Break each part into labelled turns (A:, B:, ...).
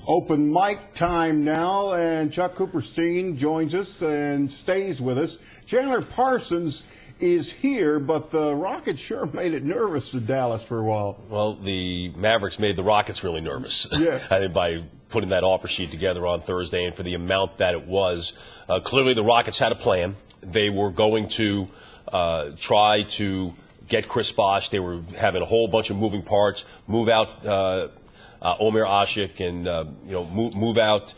A: Open mic time now, and Chuck Cooperstein joins us and stays with us. Chandler Parsons is here, but the Rockets sure made it nervous to Dallas for a while.
B: Well, the Mavericks made the Rockets really nervous.
A: Yeah.
B: I think by putting that offer sheet together on Thursday, and for the amount that it was. Clearly the Rockets had a plan. They were going to try to get Chris Bosh. They were having a whole bunch of moving parts, move out Omer Asik and move out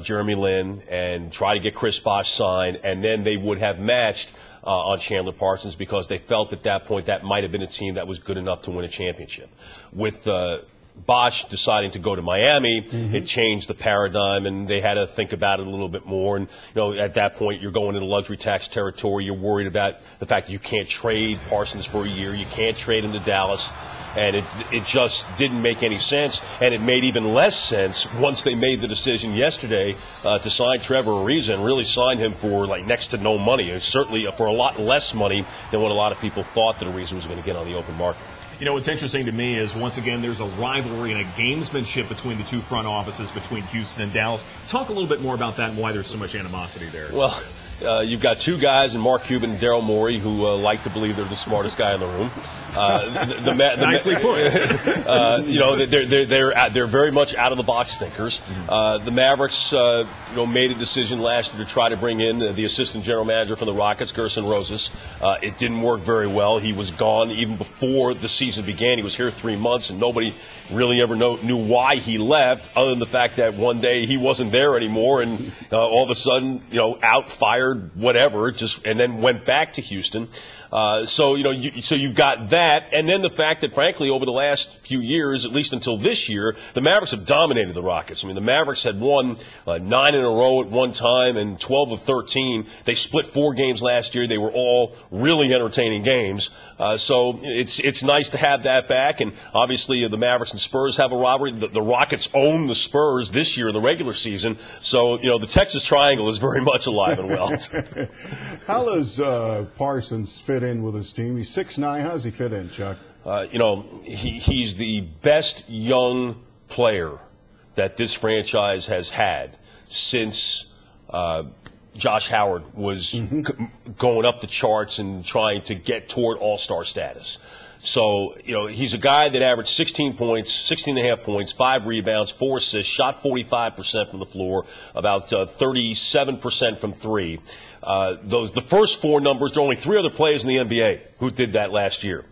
B: Jeremy Lin and try to get Chris Bosh signed, and then they would have matched on Chandler Parsons because they felt at that point that might have been a team that was good enough to win a championship. With Bosh deciding to go to Miami, it changed the paradigm, and they had to think about it a little bit more. And at that point, you're going into luxury tax territory. You're worried about the fact that you can't trade Parsons for a year. You can't trade him to Dallas. And it just didn't make any sense, and it made even less sense once they made the decision yesterday to sign Trevor Ariza and really sign him for like next to no money, and certainly for a lot less money than what a lot of people thought that Ariza was going to get on the open market.
C: You know, what's interesting to me is, once again, there's a rivalry and a gamesmanship between the two front offices, between Houston and Dallas. Talk a little bit more about that and why there's so much animosity there.
B: Well, you've got two guys in Mark Cuban and Daryl Morey who like to believe they're the smartest guy in the room.
C: Nicely put.
B: They're very much out of the box thinkers. The Mavericks, made a decision last year to try to bring in the assistant general manager from the Rockets, Gerson Rosas. It didn't work very well. He was gone even before the season began. He was here 3 months, and nobody really ever knew why he left, other than the fact that one day he wasn't there anymore, and all of a sudden, out, fired, whatever, and then went back to Houston. So you've got that, and then the fact that, frankly, over the last few years, at least until this year, the Mavericks have dominated the Rockets. I mean, the Mavericks had won 9 in a row at one time and 12 of 13. They split 4 games last year. They were all really entertaining games. So it's nice to have that back, and obviously the Mavericks and Spurs have a rivalry. The Rockets own the Spurs this year in the regular season, so the Texas Triangle is very much alive and well.
A: How does Parsons fit in with his team? He's 6'9". How does he fit in, Chuck?
B: He's the best young player that this franchise has had since Josh Howard was going up the charts and trying to get toward all-star status. So, he's a guy that averaged 16 and a half points, 5 rebounds, 4 assists, shot 45% from the floor, about 37% from 3. The first 4 numbers, there are only 3 other players in the NBA who did that last year.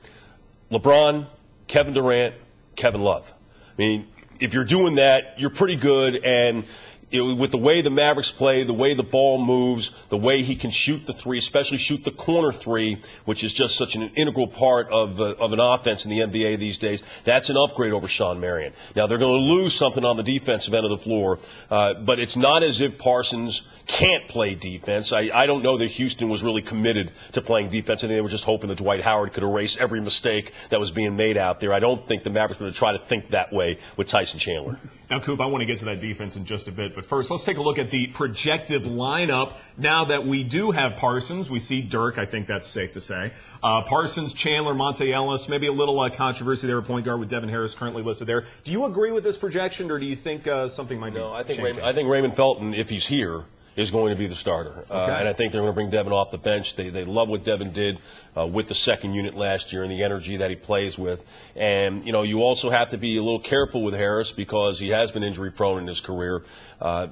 B: LeBron, Kevin Durant, Kevin Love. I mean, if you're doing that, you're pretty good, and with the way the Mavericks play, the way the ball moves, the way he can shoot the 3, especially shoot the corner 3, which is just such an integral part of an offense in the NBA these days, that's an upgrade over Shawn Marion. Now, they're going to lose something on the defensive end of the floor, but it's not as if Parsons can't play defense. I don't know that Houston was really committed to playing defense. I think they were just hoping that Dwight Howard could erase every mistake that was being made out there. I don't think the Mavericks are going to try to think that way with Tyson Chandler.
C: Now, Coop, I want to get to that defense in just a bit, but first, let's take a look at the projected lineup. Now that we do have Parsons, we see Dirk, I think that's safe to say. Parsons, Chandler, Monte Ellis, maybe a little controversy there at point guard with Devin Harris currently listed there. Do you agree with this projection, or do you think something might be changing?
B: I think Raymond Felton, if he's here, is going to be the starter. And I think they're going to bring Devin off the bench. They love what Devin did with the second unit last year and the energy that he plays with. And, you also have to be a little careful with Harris because he has been injury prone in his career.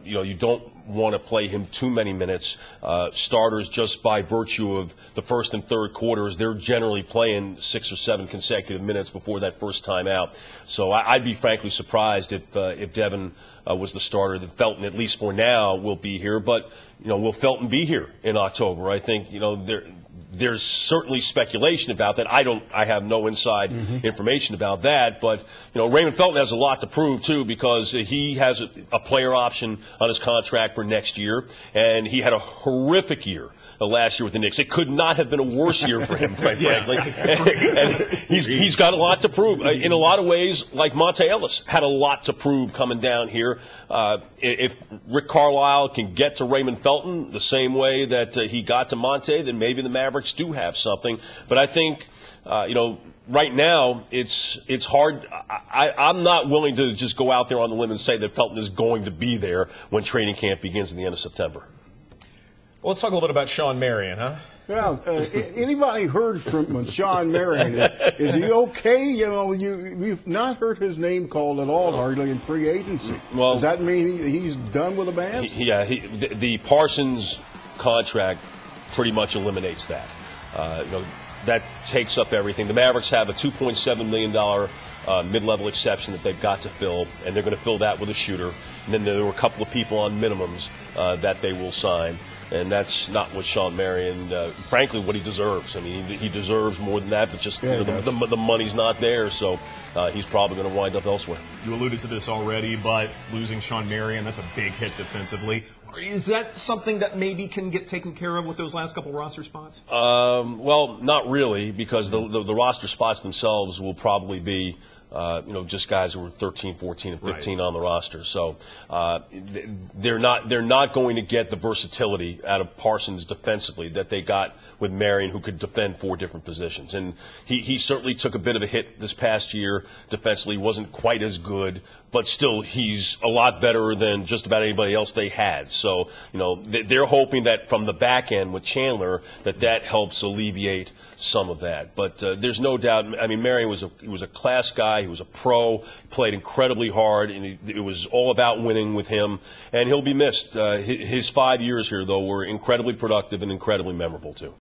B: You don't want to play him too many minutes. Starters, just by virtue of the first and third quarters, they're generally playing 6 or 7 consecutive minutes before that first time out. So I'd be frankly surprised if Devin was the starter. That Felton, at least for now, will be here. But, will Felton be here in October? I think, there's certainly speculation about that. I have no inside information about that, but Raymond Felton has a lot to prove too, because he has a player option on his contract for next year, and he had a horrific year last year with the Knicks. It could not have been a worse year for him, quite frankly. And he's got a lot to prove. In a lot of ways, like Monte Ellis had a lot to prove coming down here. If Rick Carlisle can get to Raymond Felton the same way that he got to Monte, then maybe the Mavericks do have something. But I think right now it's hard. I'm not willing to just go out there on the limb and say that Felton is going to be there when training camp begins in the end of September.
C: Well, let's talk a little bit about Sean Marion, huh?
A: Well, anybody heard from Sean Marion? Is he okay? We've not heard his name called at all hardly in free agency.
B: Well,
A: does that mean he's done with the band?
B: The Parsons contract pretty much eliminates that. That takes up everything. The Mavericks have a $2.7 million mid-level exception that they've got to fill, and they're going to fill that with a shooter. And then there were a couple of people on minimums that they will sign. And that's not what Sean Marion, frankly, what he deserves. I mean, he deserves more than that, but just the money's not there, so he's probably going to wind up elsewhere.
C: You alluded to this already, but losing Sean Marion, that's a big hit defensively. Is that something that maybe can get taken care of with those last couple roster spots?
B: Well, not really, because the roster spots themselves will probably be just guys who were 13, 14, and 15 on the roster. So they're not going to get the versatility out of Parsons defensively that they got with Marion, who could defend 4 different positions. And he certainly took a bit of a hit this past year defensively. Wasn't quite as good, but still he's a lot better than just about anybody else they had. So they're hoping that from the back end with Chandler that helps alleviate some of that. But there's no doubt. I mean, Marion was a class guy. He was a pro, played incredibly hard, and it was all about winning with him, and he'll be missed. His 5 years here, though, were incredibly productive and incredibly memorable, too.